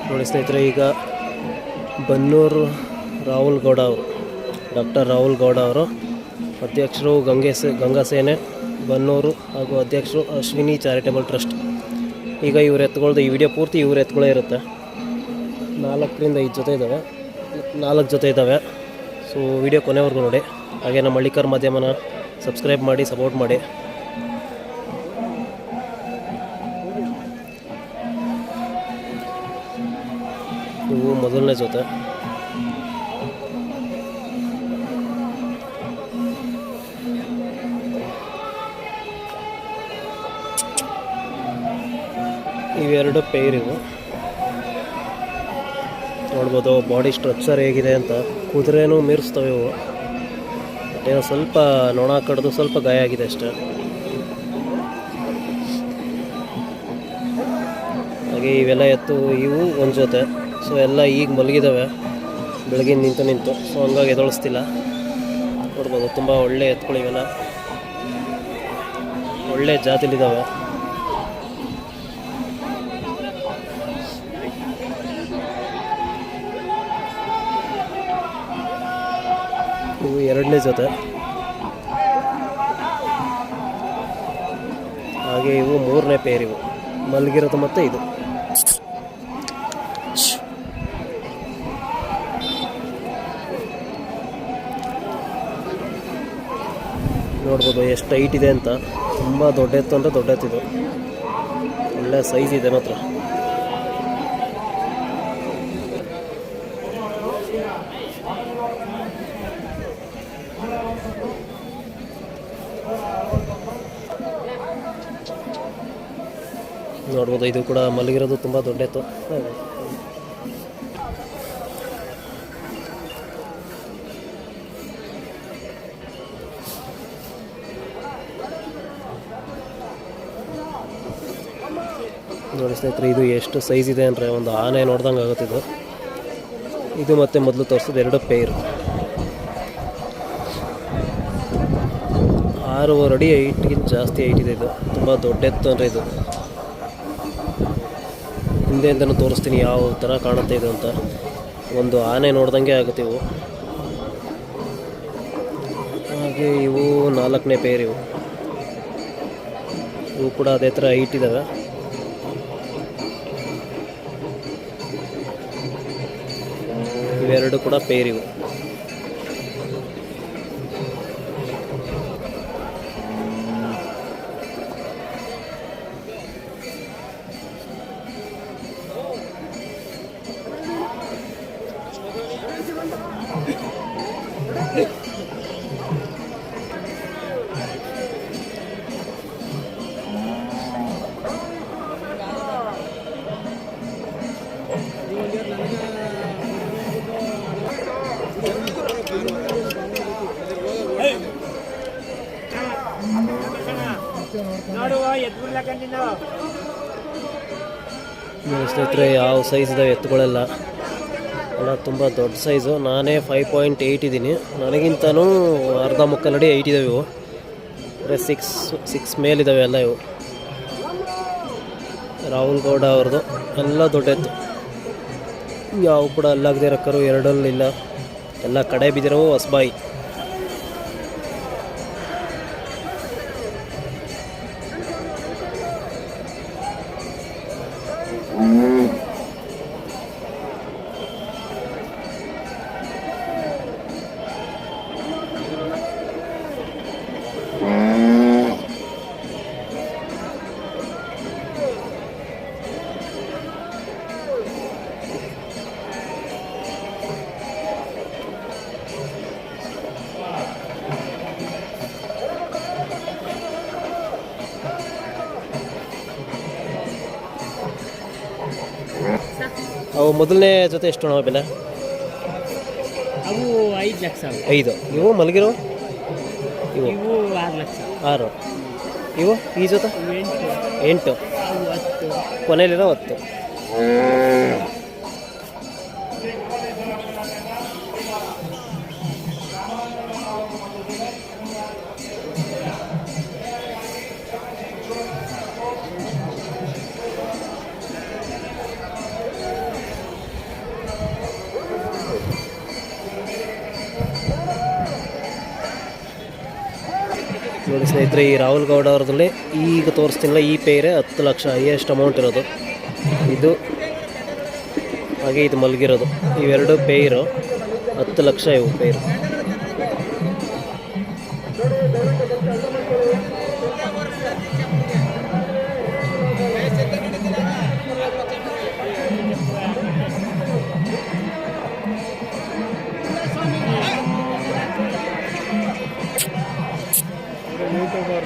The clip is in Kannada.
ನೋಡಿ ಸ್ನೇಹಿತರೆ, ಈಗ ಬನ್ನೂರು ರಾಹುಲ್ ಗೌಡ ಅವರು, ಡಾಕ್ಟರ್ ರಾಹುಲ್ ಗೌಡ ಅವರು ಅಧ್ಯಕ್ಷರು ಗಂಗಾಸೇನೆ ಬನ್ನೂರು ಹಾಗೂ ಅಧ್ಯಕ್ಷರು ಅಶ್ವಿನಿ ಚಾರಿಟೇಬಲ್ ಟ್ರಸ್ಟ್. ಈಗ ಇವ್ರು ಎತ್ಕೊಳ್ದು ಈ ವಿಡಿಯೋ ಪೂರ್ತಿ ಇವ್ರು ಎತ್ಕೊಳ್ಳೇ ಇರುತ್ತೆ. 4ರಿಂದ 5 ಜೊತೆ ಇದ್ದಾವೆ, 4 ಜೊತೆ ಇದ್ದಾವೆ. ಸೊ ವಿಡಿಯೋ ಕೊನೆವರೆಗೂ ನೋಡಿ. ಹಾಗೆ ನಮ್ಮ ಹಳ್ಳಿಕಾರ್ ಮಾಧ್ಯಮನ ಸಬ್ಸ್ಕ್ರೈಬ್ ಮಾಡಿ, ಸಪೋರ್ಟ್ ಮಾಡಿ. ಇವು ಮೊದಲನೇ ಜೊತೆ. ಇವೆರಡು ಪೇರ್ ಇವು. ನೋಡ್ಬೋದು ಬಾಡಿ ಸ್ಟ್ರಕ್ಚರ್ ಹೇಗಿದೆ ಅಂತ. ಕುದುರೆನೂ ಮೀರಿಸ್ತವೆ ಇವು. ಏನೋ ಸ್ವಲ್ಪ ನೊಣ ಕಡ್ದು ಸ್ವಲ್ಪ ಗಾಯ ಆಗಿದೆ ಅಷ್ಟೇ. ಹಾಗೆ ಇವೆಲ್ಲ ಎತ್ತು ಇವು ಒಂದು ಜೊತೆ. ಸೊ ಎಲ್ಲ ಈಗ ಮಲಗಿದ್ದಾವೆ ಬೆಳಗ್ಗೆ ನಿಂತು. ಸೊ ಹಂಗಾಗಿ ಎದೊಳಿಸ್ತಿಲ್ಲ. ನೋಡ್ಬೋದು ತುಂಬ ಒಳ್ಳೆ ಎತ್ತುಗಳು ಇವೆಲ್ಲ, ಒಳ್ಳೆ ಜಾತಿಲಿದ್ದಾವೆ. ಇವು ಎರಡನೇ ಜೊತೆ. ಹಾಗೆ ಇವು ಮೂರನೇ ಪೇರ್. ಇವು ಮಲಗಿರೋದು ಮತ್ತು ಇದು. ನೋಡ್ಬೋದು ಎಷ್ಟು ಹೈಟ್ ಇದೆ ಅಂತ. ತುಂಬ ದೊಡ್ಡ ಎತ್ತು ಅಂದರೆ ದೊಡ್ಡ ಎತ್ತಿದು, ಒಳ್ಳೆ ಸೈಜ್ ಇದೆ ಮಾತ್ರ. ನೋಡ್ಬೋದು ಇದು ಕೂಡ ಮಲಗಿರೋದು ತುಂಬ ದೊಡ್ಡ ಎತ್ತು. ನೋಡಿ ಸ್ನೇಹಿತರೆ, ಇದು ಎಷ್ಟು ಸೈಜ್ ಇದೆ ಅಂದರೆ ಒಂದು ಆನೆ ನೋಡ್ದಂಗೆ ಆಗುತ್ತಿದ್ದು. ಇದು ಮತ್ತೆ ಮೊದಲು ತೋರಿಸೋದು ಎರಡು ಪೇರ್. 6.5 ಅಡಿ ಹೈಟ್ಗಿಂತ ಜಾಸ್ತಿ ಹೈಟ್ ಇದೆ. ಇದು ತುಂಬ ದೊಡ್ಡ ಎತ್ತು ಅಂದರೆ ಇದು. ಹಿಂದೆಯಿಂದನೂ ತೋರಿಸ್ತೀನಿ ಯಾವ ಥರ ಕಾಣುತ್ತೆ ಇದು ಅಂತ. ಒಂದು ಆನೆ ನೋಡ್ದಂಗೆ ಆಗುತ್ತೆ ಇವು. ಹಾಗೆ ಇವು 4ನೇ ಪೇರ್. ಇವು ಕೂಡ ಅದೇ ಥರ ಹೈಟ್ ಇದ್ದಾವೆ. ಇವೆರಡು ಕೂಡ ಪೇರ್ ಇವು. ಸ್ನೇಹಿತರೆ, ಯಾವ ಸೈಜ್ ಇದ್ದಾವೆ ಎತ್ತುಗಳೆಲ್ಲ ಎಲ್ಲ ತುಂಬ ದೊಡ್ಡ ಸೈಜು. ನಾನೇ 5.8 ಇದ್ದೀನಿ. ನನಗಿಂತನೂ ಅರ್ಧ ಮುಕ್ಕಾಲು ಅಡಿ ಹೈಟ್ ಇದ್ದಾವೆ ಇವು. ಅಂದರೆ 6 ಮೇಲಿದ್ದಾವೆ ಎಲ್ಲ ಇವು. ರಾಹುಲ್ ಗೌಡ ಅವ್ರದ್ದು ಎಲ್ಲ ದೊಡ್ಡ ಎತ್ತು. ಯಾವ ಕೂಡ ಅಲ್ಲಾಗದೆ ರಕ್ಕರು ಎರಡಲ್ಲಿಲ್ಲ, ಎಲ್ಲ ಕಡೆ ಬಿದ್ದಿರೋವು ಹೊಸಬಾಯಿ. ಅವು ಮೊದಲನೇ ಜೊತೆ ಎಷ್ಟು ನಾವು ಬೆಲೆ? ಅವು 5 ಲಕ್ಷ. 5. ಇವು ಮಲಗಿರೋ ಇವು 6 ಲಕ್ಷ. 6. ಇವು ಈ ಜೊತೆ 8. ಕೊನೆಯಲ್ಲಿರೋ 10. ನೋಡಿ ಸ್ನೇಹಿತರೆ, ಈ ರಾಹುಲ್ ಗೌಡ ಅವ್ರದ್ರಲ್ಲಿ ಈಗ ತೋರಿಸ್ತೀನಲ್ಲ ಈ ಪೇರೆ 10 ಲಕ್ಷ ಹೈಯೆಸ್ಟ್ ಅಮೌಂಟ್ ಇರೋದು ಇದು. ಹಾಗೆ ಇದು ಮಲಗಿರೋದು, ಇವೆರಡು ಪೇರು 10 ಲಕ್ಷ ಇವು ಪೇರು.